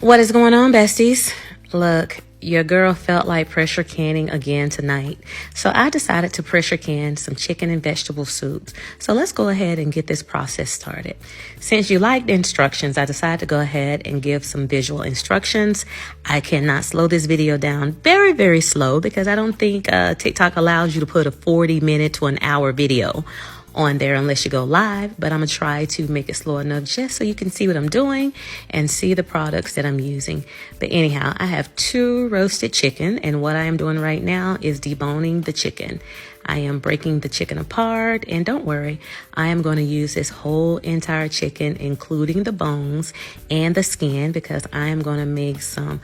What is going on, besties? Look, your girl felt like pressure canning again tonight. So I decided to pressure can some chicken and vegetable soups. So let's go ahead and get this process started. Since you liked the instructions, I decided to go ahead and give some visual instructions. I cannot slow this video down very, very slow because I don't think TikTok allows you to put a 40-minute to an hour video on there unless you go live, but I'm gonna try to make it slow enough just so you can see what I'm doing and see the products that I'm using. But anyhow, I have 2 roasted chicken, and what I am doing right now is deboning the chicken. I am breaking the chicken apart, and don't worry, I am going to use this whole entire chicken, including the bones and the skin, because I am going to make some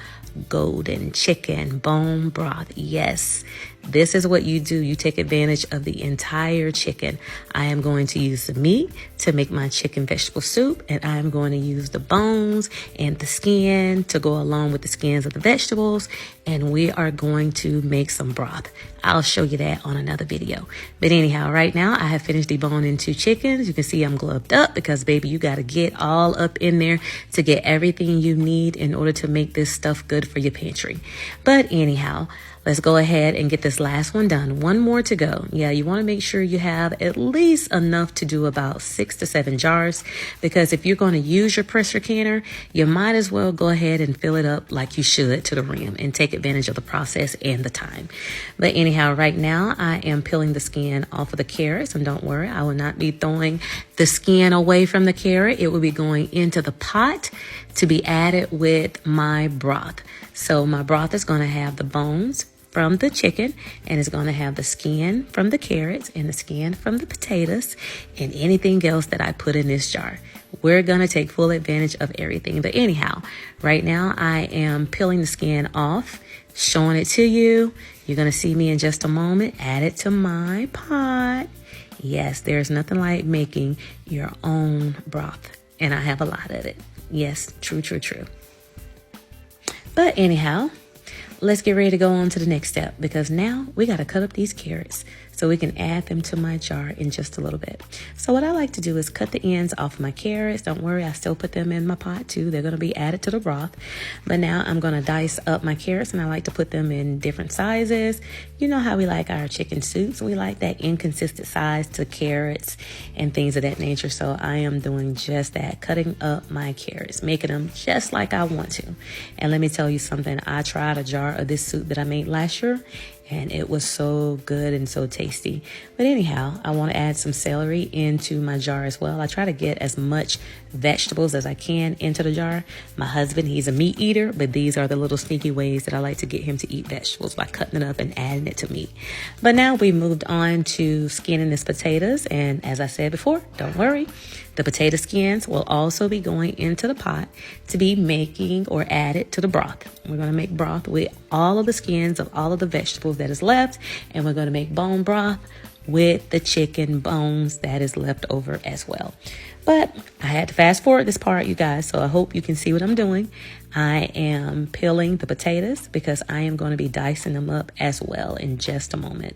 golden chicken bone broth. Yes, this is what you do. You take advantage of the entire chicken. I am going to use the meat to make my chicken vegetable soup, and I am going to use the bones and the skin to go along with the skins of the vegetables, and we are going to make some broth. I'll show you that on another video. But anyhow, right now I have finished deboning 2 chickens. You can see I'm gloved up because, baby, you got to get all up in there to get everything you need in order to make this stuff good for your pantry. But anyhow, let's go ahead and get this last one done. 1 more to go. Yeah, you want to make sure you have at least enough to do about 6 to 7 jars, because if you're going to use your pressure canner, you might as well go ahead and fill it up like you should to the rim and take advantage of the process and the time. But anyhow, right now I am peeling the skin off of the carrots, and don't worry, I will not be throwing the skin away from the carrot. It will be going into the pot to be added with my broth. So my broth is going to have the bones from the chicken, and it's going to have the skin from the carrots and the skin from the potatoes and anything else that I put in this jar. We're going to take full advantage of everything. But anyhow, right now I am peeling the skin off, showing it to you. You're going to see me in just a moment add it to my pot. Yes, there's nothing like making your own broth, and I have a lot of it. Yes, true. But anyhow, let's get ready to go on to the next step, because now we got to cut up these carrots so we can add them to my jar in just a little bit. So what I like to do is cut the ends off of my carrots. Don't worry, I still put them in my pot too. They're going to be added to the broth. But now I'm going to dice up my carrots, and I like to put them in different sizes. You know how we like our chicken soups. We like that inconsistent size to carrots and things of that nature. So I am doing just that, cutting up my carrots, making them just like I want to. And let me tell you something. I tried a jar of this soup that I made last year, and it was so good and so tasty. But anyhow, I want to add some celery into my jar as well. I try to get as much vegetables as I can into the jar. My husband, he's a meat eater, but these are the little sneaky ways that I like to get him to eat vegetables, by cutting it up and adding it to meat. But now we moved on to skinning this potatoes, and as I said before, don't worry, the potato skins will also be going into the pot to be making or added to the broth. We're going to make broth with all of the skins of all of the vegetables that is left, and we're going to make bone broth with the chicken bones that is left over as well. But I had to fast forward this part, you guys, so I hope you can see what I'm doing. I am peeling the potatoes because I am going to be dicing them up as well in just a moment.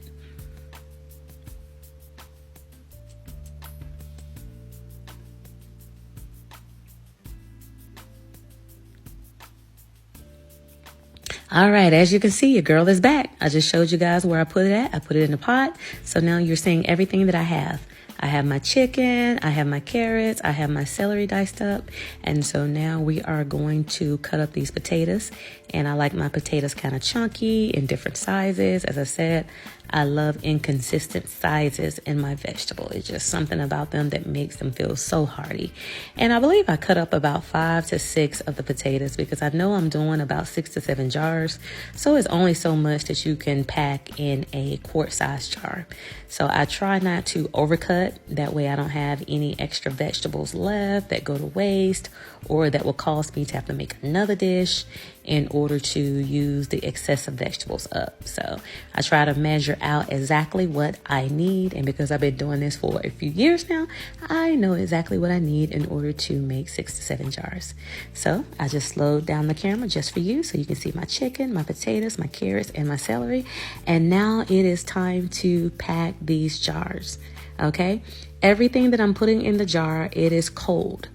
All right, as you can see, your girl is back. I just showed you guys where I put it at. I put it in the pot. So now you're seeing everything that I have. I have my chicken, I have my carrots, I have my celery diced up. And so now we are going to cut up these potatoes. And I like my potatoes kind of chunky in different sizes. As I said, I love inconsistent sizes in my vegetable. It's just something about them that makes them feel so hearty. And I believe I cut up about 5 to 6 of the potatoes because I know I'm doing about 6 to 7 jars. So it's only so much that you can pack in a quart-sized jar. So I try not to overcut. That way I don't have any extra vegetables left that go to waste or that will cause me to have to make another dish in order to use the excessive vegetables up. So I try to measure out exactly what I need. And because I've been doing this for a few years now, I know exactly what I need in order to make 6 to 7 jars. So I just slowed down the camera just for you so you can see my chicken, my potatoes, my carrots, and my celery. And now it is time to pack these jars. Okay? Everything that I'm putting in the jar, it is cold.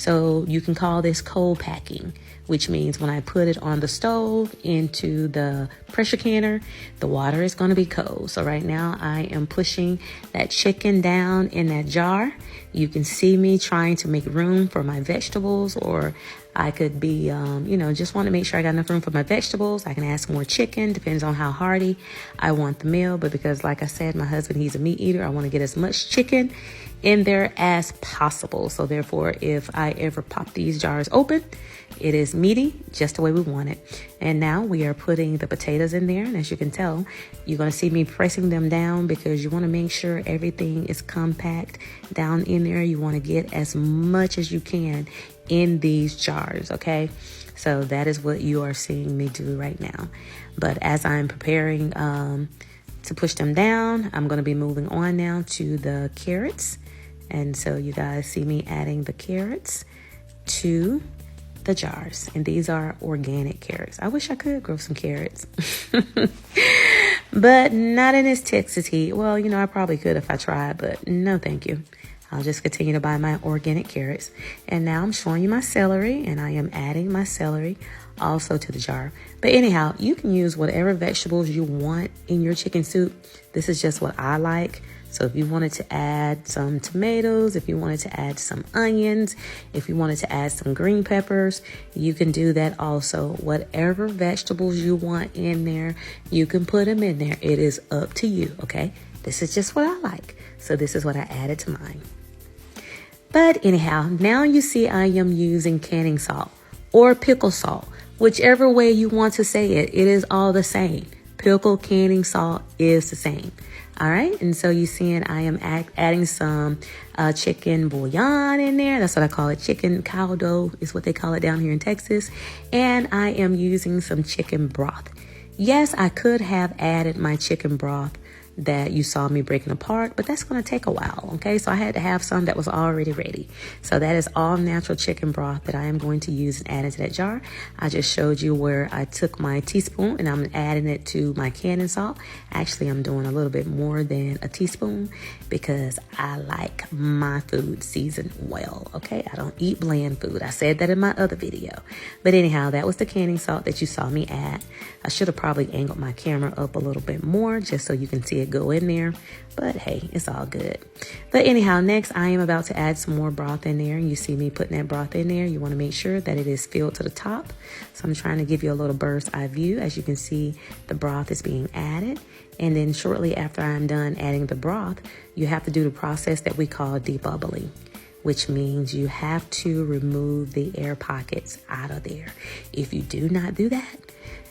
So you can call this cold packing, which means when I put it on the stove into the pressure canner, the water is going to be cold. So right now I am pushing that chicken down in that jar. You can see me trying to make room for my vegetables, or I could be, just want to make sure I got enough room for my vegetables. I can add some more chicken, depends on how hearty I want the meal. But because, like I said, my husband, he's a meat eater, I want to get as much chicken in there as possible. So therefore, if I ever pop these jars open, it is meaty, just the way we want it. And now we are putting the potatoes in there. And as you can tell, you're going to see me pressing them down because you want to make sure everything is compact down in there. You want to get as much as you can in these jars, okay? So that is what you are seeing me do right now. But as I'm preparing to push them down, I'm going to be moving on now to the carrots. And so you guys see me adding the carrots to the jars. And these are organic carrots. I wish I could grow some carrots. But not in this Texas heat. Well, I probably could if I tried, but no thank you. I'll just continue to buy my organic carrots. And now I'm showing you my celery, and I am adding my celery also to the jar. But anyhow, you can use whatever vegetables you want in your chicken soup. This is just what I like. So if you wanted to add some tomatoes, if you wanted to add some onions, if you wanted to add some green peppers, you can do that also. Whatever vegetables you want in there, you can put them in there. It is up to you, okay? This is just what I like. So this is what I added to mine. But anyhow, now you see I am using canning salt or pickle salt. Whichever way you want to say it, it is all the same. Pickle, canning salt is the same. All right, and so you're seeing I am adding some chicken bouillon in there. That's what I call it. Chicken caldo is what they call it down here in Texas. And I am using some chicken broth. Yes, I could have added my chicken broth that you saw me breaking apart, but that's going to take a while, okay? So I had to have some that was already ready. So that is all natural chicken broth that I am going to use and add into that jar. I just showed you where I took my teaspoon and I'm adding it to my canning salt. Actually, I'm doing a little bit more than a teaspoon because I like my food seasoned well, okay? I don't eat bland food. I said that in my other video. But anyhow, that was the canning salt that you saw me add. I should have probably angled my camera up a little bit more just so you can see it go in there, but hey, it's all good. But anyhow, next I am about to add some more broth in there. You see me putting that broth in there. You want to make sure that it is filled to the top. So I'm trying to give you a little bird's eye view. As you can see, the broth is being added. And then shortly after I'm done adding the broth, you have to do the process that we call debubbling, which means you have to remove the air pockets out of there. If you do not do that,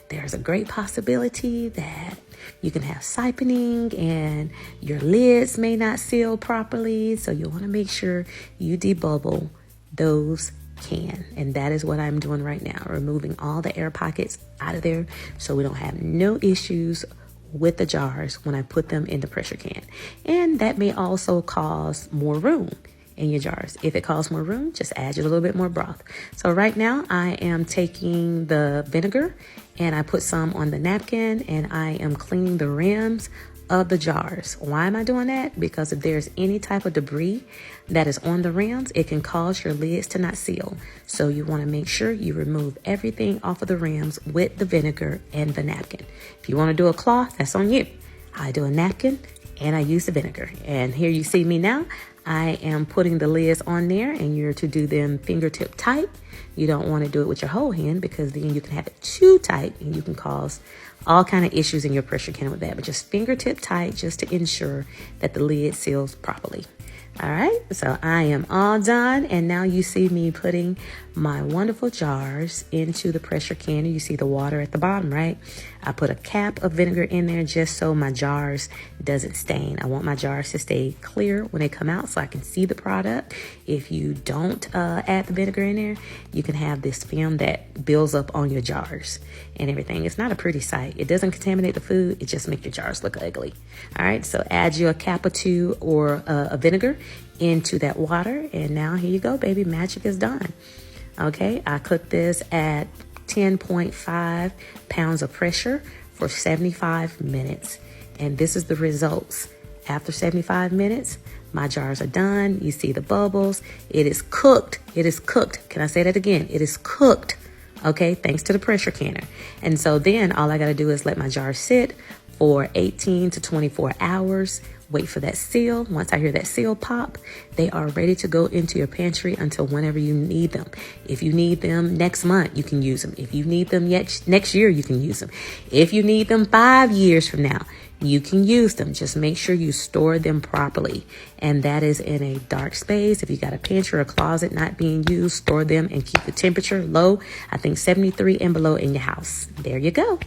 there's a great possibility that you can have siphoning and your lids may not seal properly. So you want to make sure you debubble those cans. And that is what I'm doing right now, removing all the air pockets out of there so we don't have no issues with the jars when I put them in the pressure can. And that may also cause more room in your jars. If it causes more room, just add a little bit more broth. So right now I am taking the vinegar and I put some on the napkin and I am cleaning the rims of the jars. Why am I doing that? Because if there's any type of debris that is on the rims, it can cause your lids to not seal. So you want to make sure you remove everything off of the rims with the vinegar and the napkin. If you want to do a cloth, that's on you. I do a napkin and I use the vinegar. And here you see me now. I am putting the lids on there and you're to do them fingertip tight. You don't want to do it with your whole hand because then you can have it too tight and you can cause all kind of issues in your pressure can with that. But just fingertip tight just to ensure that the lid seals properly. All right, so I am all done. And now you see me putting my wonderful jars into the pressure canner. You see the water at the bottom, right? I put a cap of vinegar in there just so my jars doesn't stain. I want my jars to stay clear when they come out so I can see the product. If you don't add the vinegar in there, you can have this film that builds up on your jars and everything. It's not a pretty sight. It doesn't contaminate the food. It just makes your jars look ugly. All right, so add you a cap or two or a vinegar into that water. And now here you go, baby. Magic is done. Okay, I cooked this at 10.5 pounds of pressure for 75 minutes. And this is the results. After 75 minutes, My jars are done. You see the bubbles. It is cooked. It is cooked. Can I say that again? It is cooked. Okay, thanks to the pressure canner. And so then all I got to do is let my jar sit for 18 to 24 hours. Wait for that seal. Once I hear that seal pop, they are ready to go into your pantry until whenever you need them. If you need them next month, you can use them. If you need them next year, you can use them. If you need them 5 years from now, you can use them. Just make sure you store them properly. And that is in a dark space. If you got a pantry or a closet not being used, store them and keep the temperature low. I think 73 and below in your house. There you go.